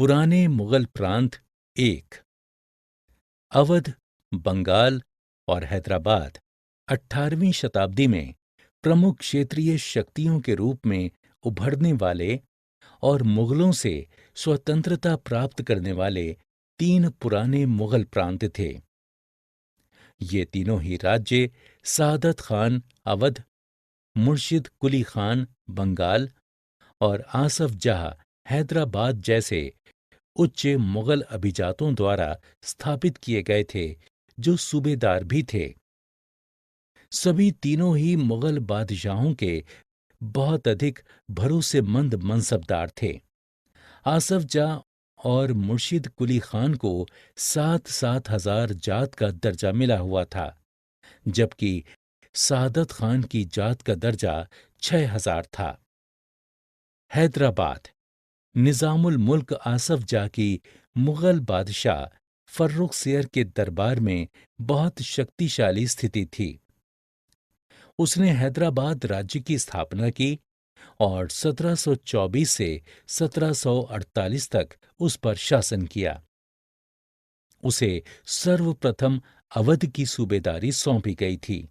पुराने मुगल प्रांत एक। अवध, बंगाल और हैदराबाद 18वीं शताब्दी में प्रमुख क्षेत्रीय शक्तियों के रूप में उभरने वाले और मुगलों से स्वतंत्रता प्राप्त करने वाले तीन पुराने मुगल प्रांत थे। ये तीनों ही राज्य सादत खान अवध, मुर्शिद कुली खान बंगाल और आसफ जाह हैदराबाद जैसे उच्च मुगल अभिजातों द्वारा स्थापित किए गए थे, जो सूबेदार भी थे। सभी तीनों ही मुगल बादशाहों के बहुत अधिक भरोसेमंद मनसबदार थे। आसफ जाह और मुर्शिद कुली खान को 7,000 जात का दर्जा मिला हुआ था, जबकि सादत खान की जात का दर्जा 6,000 था। हैदराबाद निजामुल मुल्क आसफ जाह की मुगल बादशाह फर्रुखसियर के दरबार में बहुत शक्तिशाली स्थिति थी। उसने हैदराबाद राज्य की स्थापना की और 1724 से 1748 तक उस पर शासन किया। उसे सर्वप्रथम अवध की सूबेदारी सौंपी गई थी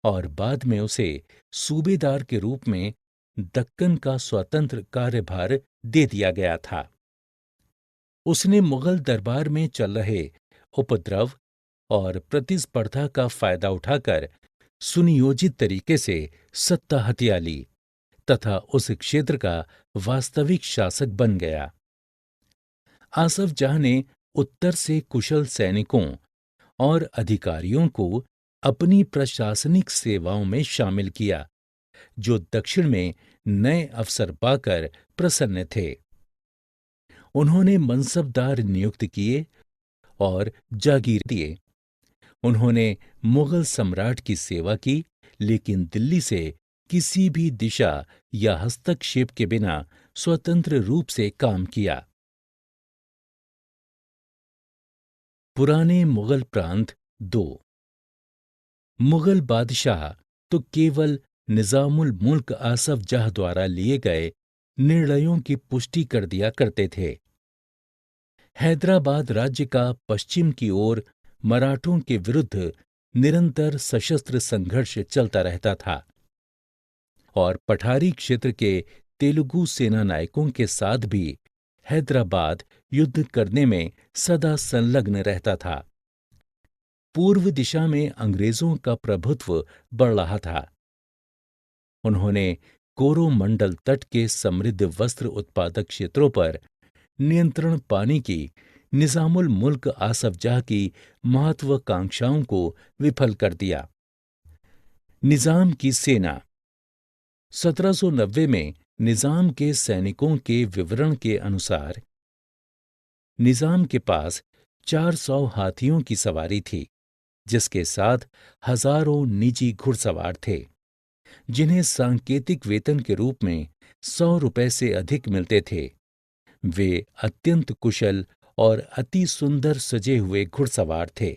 और बाद में उसे सूबेदार के रूप में दक्कन का स्वतंत्र कार्यभार दे दिया गया था। उसने मुगल दरबार में चल रहे उपद्रव और प्रतिस्पर्धा का फायदा उठाकर सुनियोजित तरीके से सत्ता हथिया ली तथा उस क्षेत्र का वास्तविक शासक बन गया। आसफ जाह ने उत्तर से कुशल सैनिकों और अधिकारियों को अपनी प्रशासनिक सेवाओं में शामिल किया, जो दक्षिण में नए अवसर पाकर प्रसन्न थे। उन्होंने मनसबदार नियुक्त किए और जागीर दिए। उन्होंने मुगल सम्राट की सेवा की, लेकिन दिल्ली से किसी भी दिशा या हस्तक्षेप के बिना स्वतंत्र रूप से काम किया। पुराने मुगल प्रांत दो। मुगल बादशाह तो केवल निजामुल मुल्क आसफ जाह द्वारा लिए गए निर्णयों की पुष्टि कर दिया करते थे। हैदराबाद राज्य का पश्चिम की ओर मराठों के विरुद्ध निरंतर सशस्त्र संघर्ष चलता रहता था और पठारी क्षेत्र के तेलुगु सेना नायकों के साथ भी हैदराबाद युद्ध करने में सदा संलग्न रहता था। पूर्व दिशा में अंग्रेजों का प्रभुत्व बढ़ रहा था। उन्होंने कोरोमंडल तट के समृद्ध वस्त्र उत्पादक क्षेत्रों पर नियंत्रण पाने की निजामुल मुल्क आसफ जाह की महत्वाकांक्षाओं को विफल कर दिया। निजाम की सेना 1790 में निजाम के सैनिकों के विवरण के अनुसार निजाम के पास 400 हाथियों की सवारी थी, जिसके साथ हजारों निजी घुड़सवार थे, जिन्हें सांकेतिक वेतन के रूप में 100 रुपए से अधिक मिलते थे। वे अत्यंत कुशल और अति सुंदर सजे हुए घुड़सवार थे।